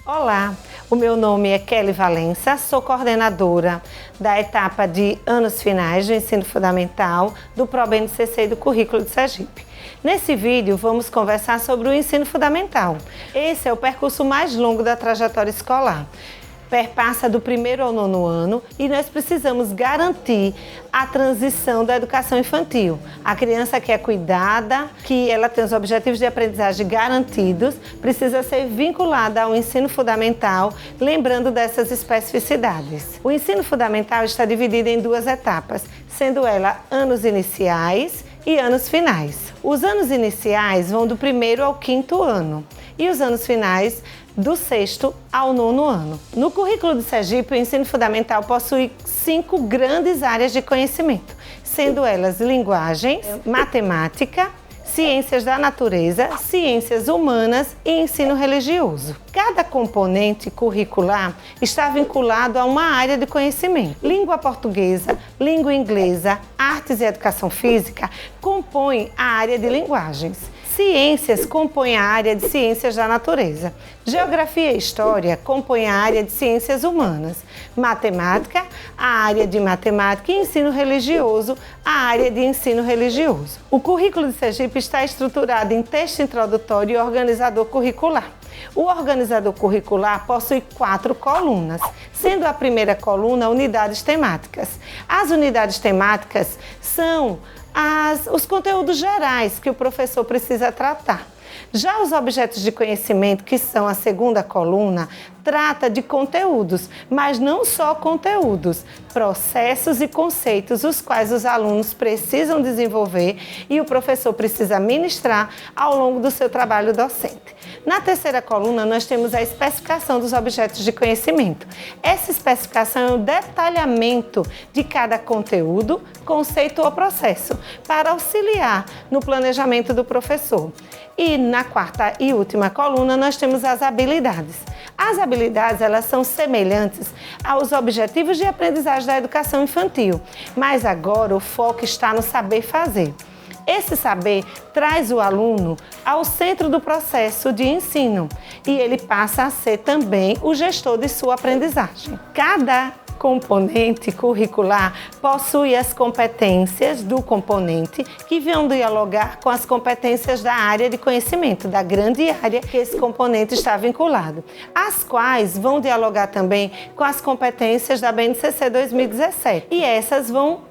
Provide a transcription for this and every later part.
Olá, o meu nome é Kelly Valença, sou coordenadora da etapa de anos finais do ensino fundamental do ProBNCC e do Currículo de Sergipe. Nesse vídeo vamos conversar sobre o ensino fundamental. Esse é o percurso mais longo da trajetória escolar. Perpassa do 1º ao 9º ano e nós precisamos garantir a transição da educação infantil. A criança que é cuidada, que ela tem os objetivos de aprendizagem garantidos, precisa ser vinculada ao ensino fundamental, lembrando dessas especificidades. O ensino fundamental está dividido em 2 etapas, sendo ela anos iniciais e anos finais. Os anos iniciais vão do 1º ao 5º ano e os anos finais do 6º ao 9º ano. No currículo de Sergipe, o ensino fundamental possui 5 grandes áreas de conhecimento, sendo elas linguagens, matemática, ciências da natureza, ciências humanas e ensino religioso. Cada componente curricular está vinculado a uma área de conhecimento. Língua portuguesa, língua inglesa, artes e educação física compõem a área de linguagens. Ciências compõem a área de ciências da natureza. Geografia e história compõem a área de ciências humanas. Matemática, a área de matemática e ensino religioso, a área de ensino religioso. O currículo de Sergipe está estruturado em texto introdutório e organizador curricular. O organizador curricular possui 4 colunas, sendo a primeira coluna unidades temáticas. As unidades temáticas são os conteúdos gerais que o professor precisa tratar. Já os objetos de conhecimento, que são a segunda coluna, trata de conteúdos, mas não só conteúdos, processos e conceitos os quais os alunos precisam desenvolver e o professor precisa ministrar ao longo do seu trabalho docente. Na terceira coluna, nós temos a especificação dos objetos de conhecimento. Essa especificação é o detalhamento de cada conteúdo, conceito ou processo, para auxiliar no planejamento do professor. E na quarta e última coluna, nós temos as habilidades. As habilidades, elas são semelhantes aos objetivos de aprendizagem da educação infantil, mas agora o foco está no saber fazer. Esse saber traz o aluno ao centro do processo de ensino e ele passa a ser também o gestor de sua aprendizagem. Cada componente curricular possui as competências do componente que vão dialogar com as competências da área de conhecimento, da grande área que esse componente está vinculado, as quais vão dialogar também com as competências da BNCC 2017 e essas vão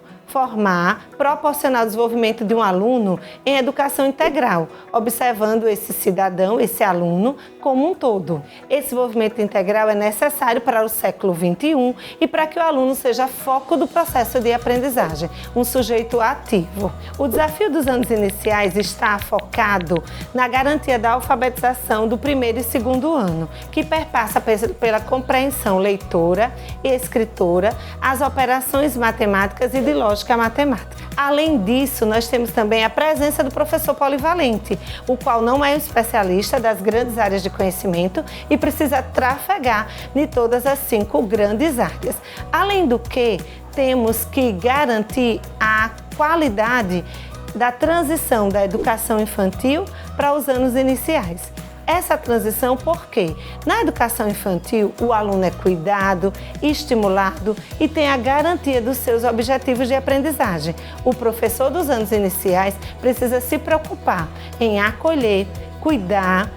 proporcionar o desenvolvimento de um aluno em educação integral, observando esse cidadão, esse aluno, como um todo. Esse desenvolvimento integral é necessário para o século XXI e para que o aluno seja foco do processo de aprendizagem, um sujeito ativo. O desafio dos anos iniciais está focado na garantia da alfabetização do 1º e 2º ano, que perpassa pela compreensão leitora e escritora, as operações matemáticas e de lógica matemática. Além disso, nós temos também a presença do professor polivalente, o qual não é um especialista das grandes áreas de conhecimento e precisa trafegar em todas as 5 grandes áreas. Além do que, temos que garantir a qualidade da transição da educação infantil para os anos iniciais. Essa transição porque na educação infantil o aluno é cuidado, estimulado e tem a garantia dos seus objetivos de aprendizagem. O professor dos anos iniciais precisa se preocupar em acolher, cuidar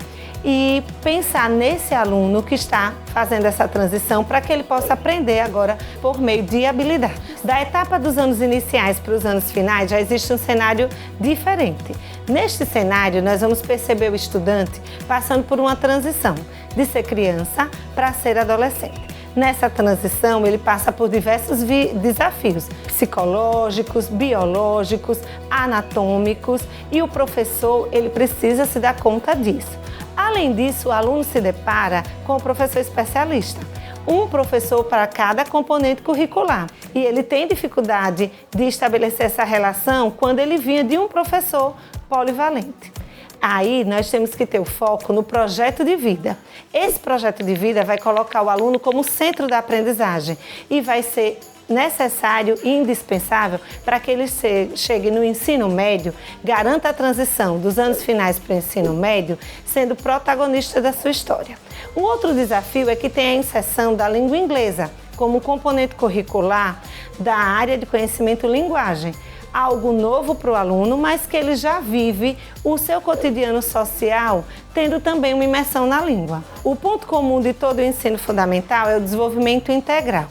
e pensar nesse aluno que está fazendo essa transição para que ele possa aprender agora por meio de habilidades. Da etapa dos anos iniciais para os anos finais já existe um cenário diferente. Neste cenário, nós vamos perceber o estudante passando por uma transição de ser criança para ser adolescente. Nessa transição, ele passa por diversos desafios psicológicos, biológicos, anatômicos e o professor ele precisa se dar conta disso. Além disso, o aluno se depara com o professor especialista, um professor para cada componente curricular. E ele tem dificuldade de estabelecer essa relação quando ele vinha de um professor polivalente. Aí nós temos que ter o foco no projeto de vida. Esse projeto de vida vai colocar o aluno como centro da aprendizagem e vai ser necessário e indispensável para que ele chegue no ensino médio, garanta a transição dos anos finais para o ensino médio, sendo protagonista da sua história. Um outro desafio é que tem a inserção da língua inglesa como componente curricular da área de conhecimento linguagem, algo novo para o aluno, mas que ele já vive o seu cotidiano social, tendo também uma imersão na língua. O ponto comum de todo o ensino fundamental é o desenvolvimento integral.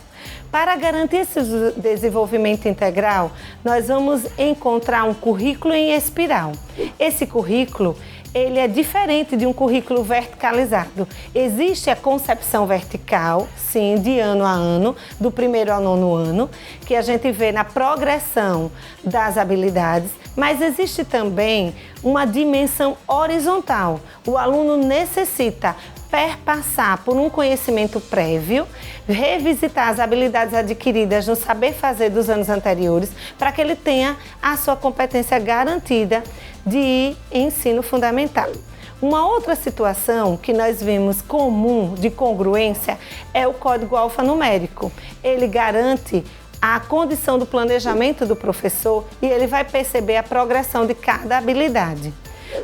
Para garantir esse desenvolvimento integral, nós vamos encontrar um currículo em espiral. Esse currículo, ele é diferente de um currículo verticalizado. Existe a concepção vertical, sim, de ano a ano, do primeiro ao nono ano, que a gente vê na progressão das habilidades, mas existe também uma dimensão horizontal. O aluno necessita perpassar por um conhecimento prévio, revisitar as habilidades adquiridas no saber fazer dos anos anteriores, para que ele tenha a sua competência garantida de ensino fundamental. Uma outra situação que nós vimos comum de congruência é o código alfanumérico. Ele garante a condição do planejamento do professor e ele vai perceber a progressão de cada habilidade.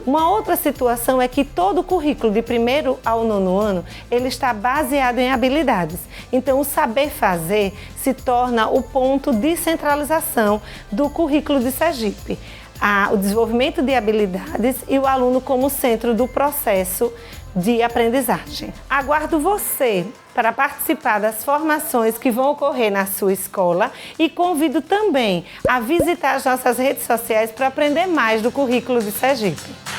Uma outra situação é que todo o currículo de primeiro ao nono ano, ele está baseado em habilidades. Então, o saber fazer se torna o ponto de centralização do currículo de Sergipe. O desenvolvimento de habilidades e o aluno como centro do processo de aprendizagem. Aguardo você para participar das formações que vão ocorrer na sua escola e convido também a visitar as nossas redes sociais para aprender mais do currículo de Sergipe.